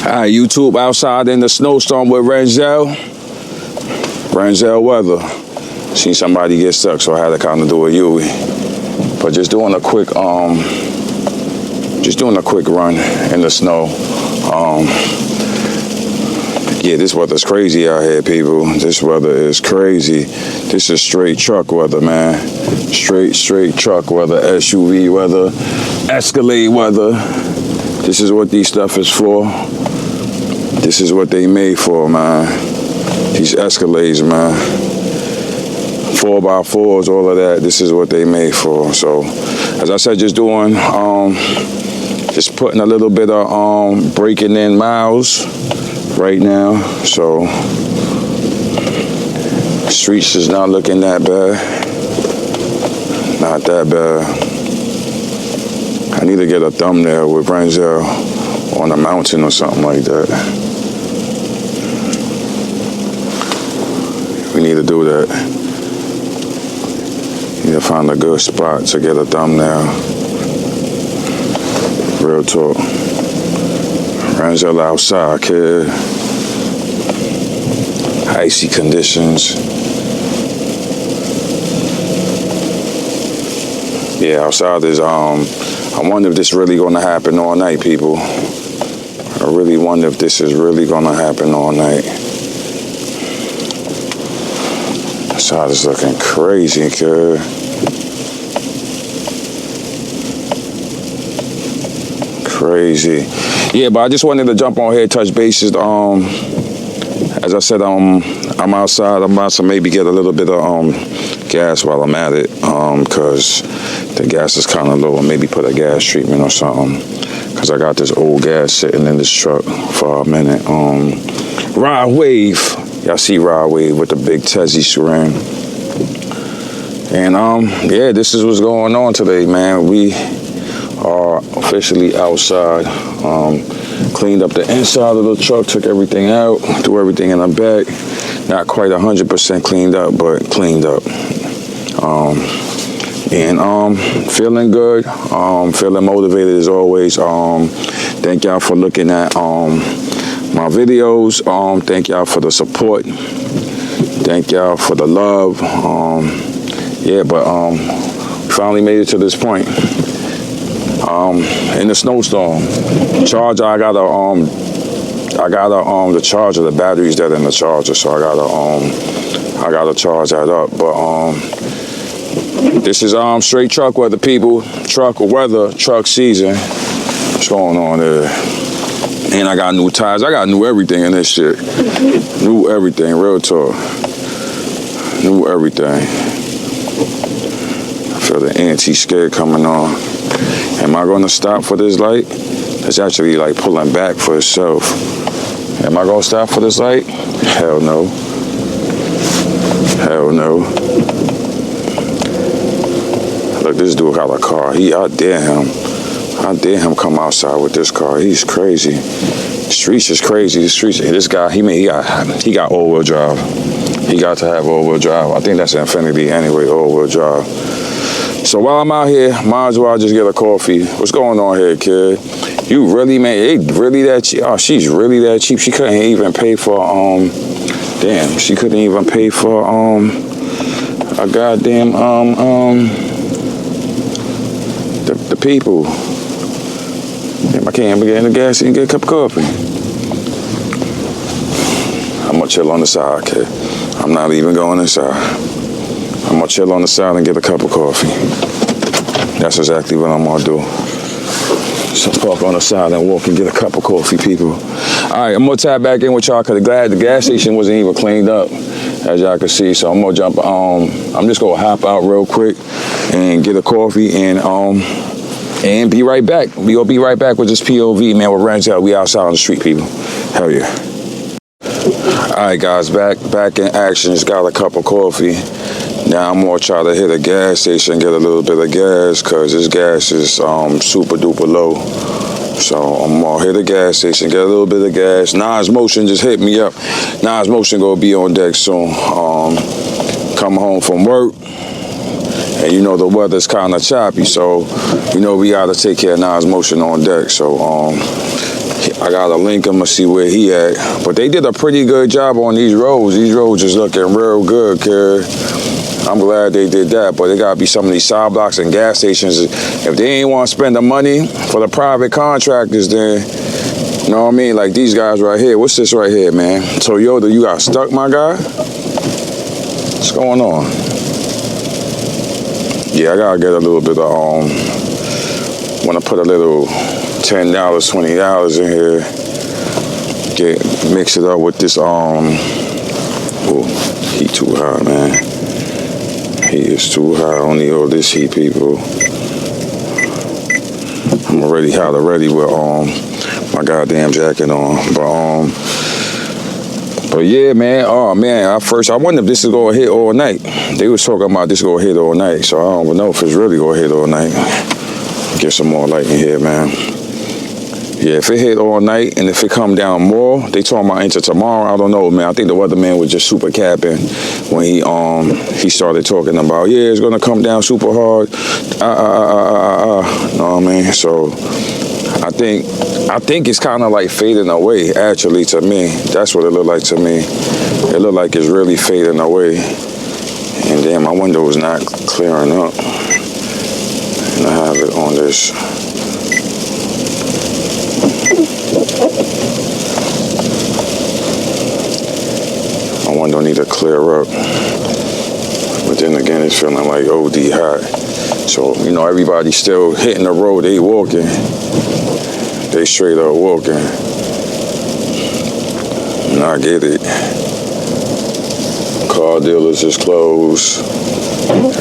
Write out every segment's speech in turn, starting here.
Alright, YouTube, outside in the snowstorm with Renzel. Renzel weather. Seen somebody get stuck, so I had to kind of do a Yui. But just doing a quick run in the snow. Yeah, this weather's crazy out here, people. This weather is crazy. This is straight truck weather, man. Straight truck weather, SUV weather, Escalade weather. This is what these stuff is for. This is what they made for, man. These Escalades, man. 4x4s, all of that. This is what they made for. So, as I said, just doing, just putting a little bit of breaking in miles right now. So, streets is not looking that bad. Not that bad. I need to get a thumbnail with Renzel on a mountain or something like that. We need to do that. Need to find a good spot to get a thumbnail. Real talk. Renzel outside, kid. Icy conditions. Yeah, outside is, I wonder if this is really gonna happen all night, people. I really wonder if this is really gonna happen all night. Outside is looking crazy, kid. Crazy. Yeah, but I just wanted to jump on here, touch bases. As I said, I'm outside. I'm about to maybe get a little bit of gas while I'm at it, cause the gas is kind of low. Maybe put a gas treatment or something, cause I got this old gas sitting in this truck for a minute. Rod Wave, y'all see Rod Wave with the big Tezzy screen. And yeah, this is what's going on today, man. We are officially outside. Cleaned up the inside of the truck, took everything out, threw everything in the back. Not quite 100% cleaned up, but cleaned up. And feeling good, feeling motivated as always. Thank y'all for looking at my videos. Thank y'all for the support. Thank y'all for the love. Yeah, but we finally made it to this point. In the snowstorm. Charger, I got the charger, the battery's dead in the charger, so I gotta charge that up. But this is straight truck weather, people. Truck weather, truck season. What's going on there? And I got new tires. I got new everything in this shit. New everything, real talk. New everything. I feel the anti-skid coming on. Am I gonna stop for this light? It's actually like pulling back for itself. Am I gonna stop for this light? Hell no. Hell no. Look, this dude got a car. I dare him come outside with this car. He's crazy. The streets is crazy. The streets. This guy, he got all-wheel drive. He got to have all-wheel drive. I think that's Infinity anyway, all-wheel drive. So while I'm out here, might as well just get a coffee. What's going on here, kid? You really, man, it really that cheap? Oh, she's really that cheap. She couldn't even pay for, damn, she couldn't even pay for, a goddamn, the people. Damn, I can't even get in the gas and get a cup of coffee. I'm gonna chill on the side, kid. I'm not even going inside. I'm gonna chill on the side and get a cup of coffee. That's exactly what I'm gonna do. So park on the side and walk and get a cup of coffee, people. All right, I'm gonna tap back in with y'all because the gas station wasn't even cleaned up, as y'all can see. So I'm gonna jump. I'm just gonna hop out real quick and get a coffee and be right back. We gonna be right back with this POV, man. With Renzel, we outside on the street, people. Hell yeah. All right, guys, back in action. Just got a cup of coffee. Now I'm gonna try to hit a gas station, get a little bit of gas, cause this gas is super duper low. So I'm gonna hit a gas station, get a little bit of gas. Nas Motion just hit me up. Nas Motion gonna be on deck soon. Come home from work, and you know the weather's kind of choppy, so you know we gotta take care of Nas Motion on deck. So I gotta link him to see where he at. But they did a pretty good job on these roads. These roads is looking real good, kid. I'm glad they did that, but they gotta be some of these side blocks and gas stations. If they ain't want to spend the money for the private contractors, then, you know what I mean? Like these guys right here. What's this right here, man? Toyota, you got stuck, my guy? What's going on? Yeah, I gotta get a little bit of, wanna put a little $10, $20 in here. Mix it up with this, oh, heat too high, man. Heat is too high. I don't need all this heat, people. I'm already hot already with my goddamn jacket on. But yeah, man. Oh man, I wonder if this is gonna hit all night. They was talking about this gonna hit all night, so I don't even know if it's really gonna hit all night. Get some more light in here, man. Yeah, if it hit all night and if it come down more, they talking about into tomorrow. I don't know, man. I think the weatherman was just super capping when he started talking about, yeah, it's gonna come down super hard. You know what I mean? So I think it's kind of like fading away. Actually, to me, that's what it looked like to me. It looked like it's really fading away. And then my window is not clearing up. And I have it on this. My window need to clear up. But then again, it's feeling like OD hot. So, you know, everybody's still hitting the road. They walking. They straight up walking. And I get it. Car dealers is closed.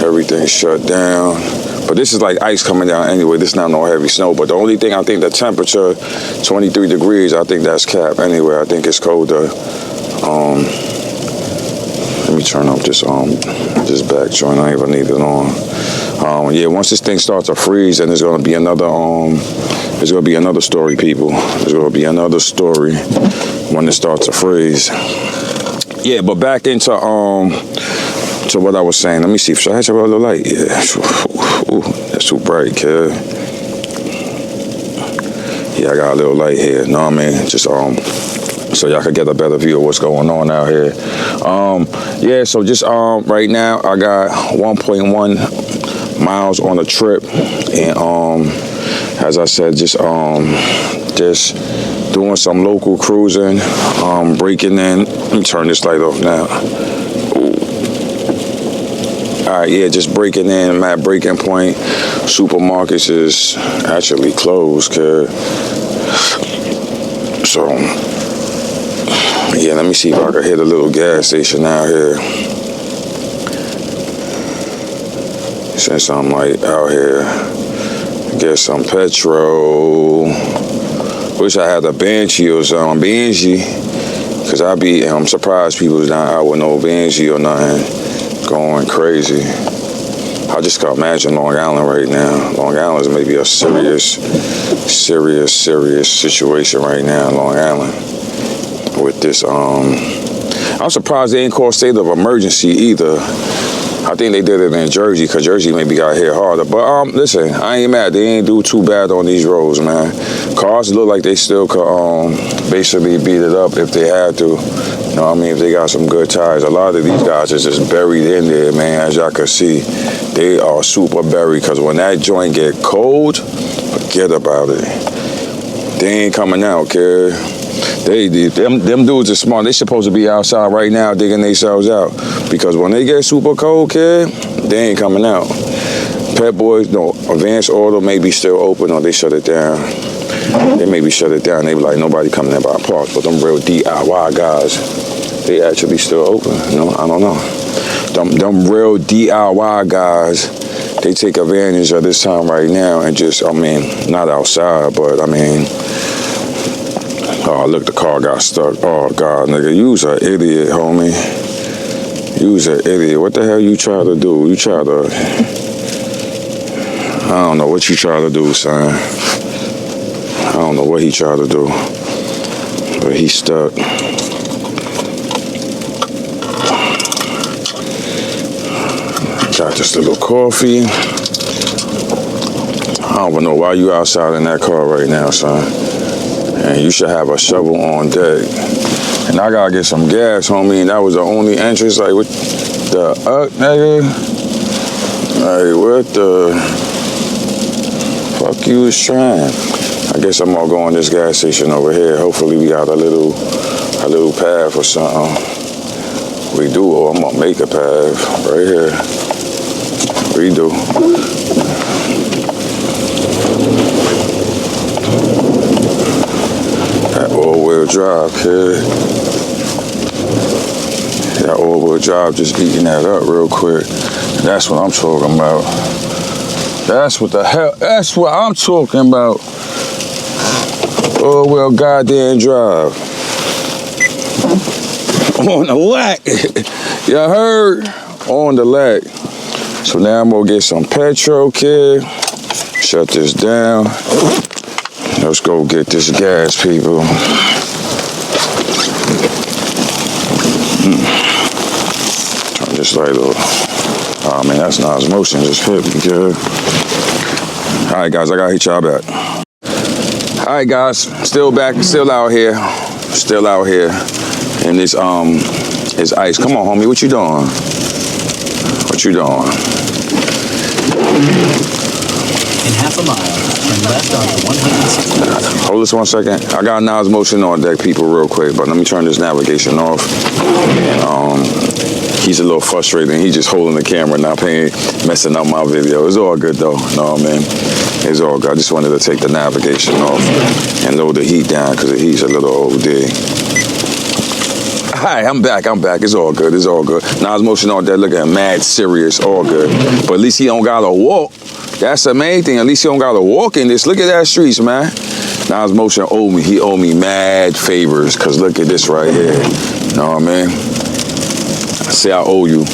Everything's shut down. But this is like ice coming down anyway. This is not no heavy snow. But the only thing I think the temperature, 23 degrees, I think that's cap anyway. I think it's colder. Let me turn up this back joint. I don't even need it on. Yeah, once this thing starts to freeze, then there's gonna be another story, people. There's gonna be another story when it starts to freeze. Yeah, but back into to what I was saying. Let me see. Should I have a little light? Yeah. Ooh, that's too bright, kid. Yeah, I got a little light here. Know what I mean? Just so y'all could get a better view of what's going on out here. Yeah, so just right now I got 1.1 miles on the trip, and as I said, just doing some local cruising, breaking in. Let me turn this light off now. All right, yeah, just breaking in. I'm at breaking point. Supermarkets is actually closed, kid. So, yeah, let me see if I can hit a little gas station out here. Since I'm like out here, get some petrol. Wish I had a Banshee or something. Banshee, cause I'm surprised people's not out with no Banshee or nothing, going crazy. I just can imagine Long Island right now. Long Island's maybe a serious situation right now in Long Island with this. I'm surprised they ain't called state of emergency either. I think they did it in Jersey, because Jersey maybe got hit harder. But listen, I ain't mad. They ain't do too bad on these roads, man. Cars look like they still could basically beat it up if they had to. You know what I mean? If they got some good tires. A lot of these guys is just buried in there, man. As y'all can see, they are super buried, because when that joint get cold, forget about it. They ain't coming out, kid. Them dudes are smart. They supposed to be outside right now digging themselves out, because when they get super cold, kid, they ain't coming out. Pet Boys, no, Advanced Auto may be still open, or they shut it down. They maybe shut it down. They be like, nobody coming in by parks. But them real DIY guys, they actually still open. You know, I don't know. Them real DIY guys, they take advantage of this time right now and just, I mean, not outside, but I mean, oh, look, the car got stuck. Oh, God, nigga, you's an idiot, homie. You's an idiot. What the hell you try to do? You try to, I don't know what you try to do, son. I don't know what he tried to do, but he's stuck. Got this little coffee. I don't even know why you outside in that car right now, son. And you should have a shovel on deck. And I gotta get some gas, homie, and that was the only entrance. Like, what the nigga? Like, what the fuck you was trying? I guess I'm gonna go on this gas station over here. Hopefully we got a little path or something. We do, or I'm gonna make a path right here. We do. That all-wheel drive, kid. That all-wheel drive just eating that up real quick. That's what I'm talking about. That's what I'm talking about. All-wheel goddamn drive. On the lack. You heard? On the lack. So now I'm gonna get some petrol, kid. Shut this down. Let's go get this gas, people. Turn this light off. Oh man, that's not motion, just hit me, kid. All right, guys, I gotta hit y'all back. All right, guys, still back, still out here. And this it's ice. Come on, homie, what you doing? What you doing? In half a mile, turn left onto 160. Hold this 1 second. I got Nas motion on deck, people, real quick, but let me turn this navigation off. He's a little frustrated. He's just holding the camera, not messing up my video. It's all good though. No, man. It's all good. I just wanted to take the navigation off and lower the heat down because the heat's a little OD. Hi, I'm back. It's all good. Nas motion on deck, looking mad serious. All good. But at least he don't gotta walk. That's the main thing. At least he don't gotta walk in this. Look at that streets, man. Nas motion he owe me mad favors. Cause look at this right here. You know what I mean? I say I owe you,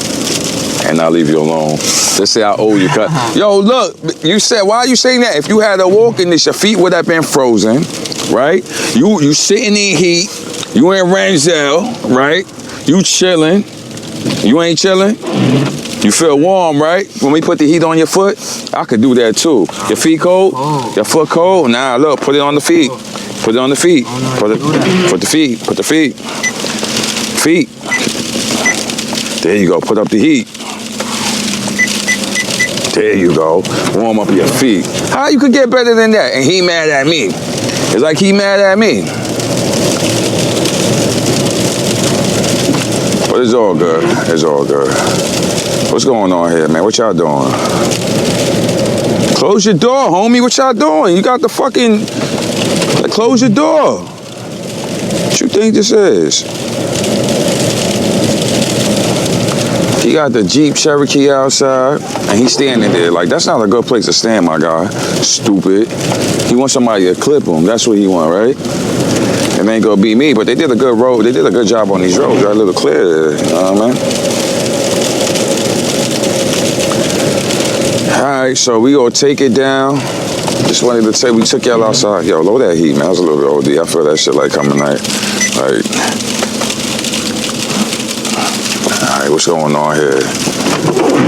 and I'll leave you alone. Let's say I owe you. Yo, look, you said, why are you saying that? If you had to walk in this, your feet would have been frozen, right? You sitting in heat. You in Renzel, right? You chilling. You ain't chilling? You feel warm, right? When we put the heat on your foot, I could do that too. Your feet cold? Your foot cold? Nah, look, put it on the feet. Put it on the feet. Put the feet. Put the feet. Feet. There you go. Put up the heat. There you go. Warm up your feet. How you could get better than that? And he mad at me. It's like he mad at me. But it's all good. It's all good. What's going on here, man? What y'all doing? Close your door, homie. What y'all doing? You got the fucking... Close your door. What you think this is? He got the Jeep Cherokee outside, and he's standing there. Like, that's not a good place to stand, my guy. Stupid. He wants somebody to clip him. That's what he want, right? It ain't gonna be me, but they did a good road. They did a good job on these roads. Got a little clear there, you know what I mean? All right, so we gonna take it down. Just wanted to say we took y'all outside. Yo, lower that heat, man. That was a little bit OD. I feel that shit like coming like. All right, what's going on here?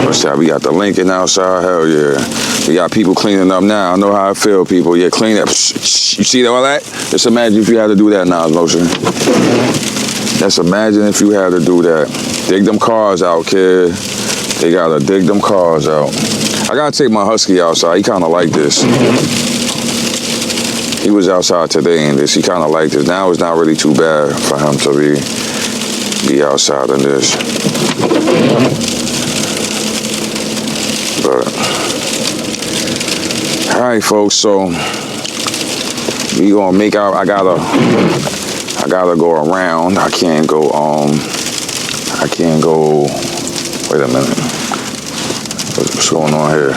What's that? We got the Lincoln outside. Hell yeah. We got people cleaning up now. I know how I feel, people. Yeah, clean up. You see all that? Just imagine if you had to do that now, motion. Just imagine if you had to do that. Dig them cars out, kid. They gotta dig them cars out. I gotta take my husky outside. He kinda like this. He was outside today in this. He kinda like this. Now it's not really too bad for him to be outside in this. But all right, folks, so we gonna make out. I gotta go around. I can't go, wait a minute. What's going on here?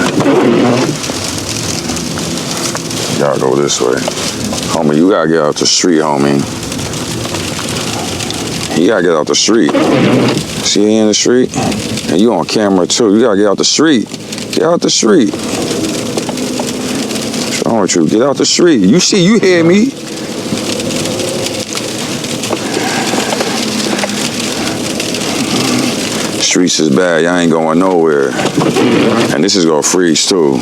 You gotta go this way. Homie, you gotta get out the street, homie. You gotta get out the street. See he in the street? And you on camera too. You gotta get out the street. Get out the street. What's wrong with you? Get out the street. You see, you hear me. Streets is bad. Y'all ain't going nowhere. And this is gonna freeze too.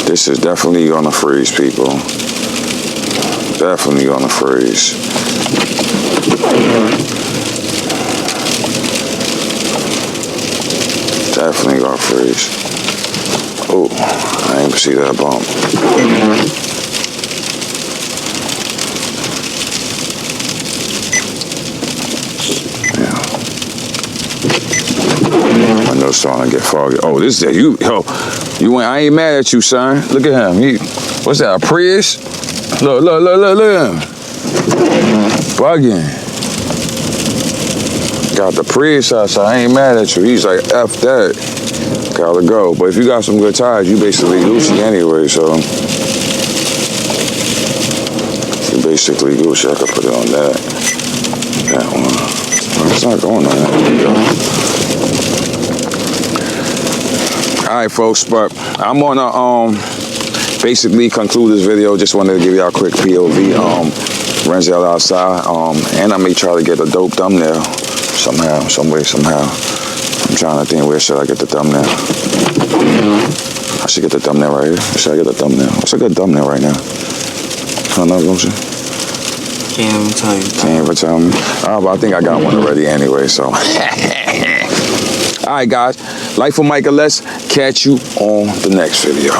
This is definitely gonna freeze, people. Definitely gonna freeze. Definitely gonna freeze. Oh, I didn't even see that bump. Yeah. My nose starting to get foggy. Oh, this is you. Yo, you went. I ain't mad at you, son. Look at him. What's that? A Prius? Look at him. Bugging. Got the Prius outside. I ain't mad at you. He's like, F that. Gotta go. But if you got some good tires, you basically Gucci anyway, so. You basically Gucci. I could put it on that. That one. It's not going on that. There you go. Alright, folks, but I'm gonna basically conclude this video. Just wanted to give y'all a quick POV. Renzel outside. And I may try to get a dope thumbnail somehow, some way, somehow. I'm trying to think, where should I get the thumbnail? I should get the thumbnail right here. Should I get the thumbnail? What's a good thumbnail right now? I don't know, don't you? Can't even tell you. Can't even tell me. But I think I got one already anyway, so. All right, guys. Life of Micah, let's catch you on the next video.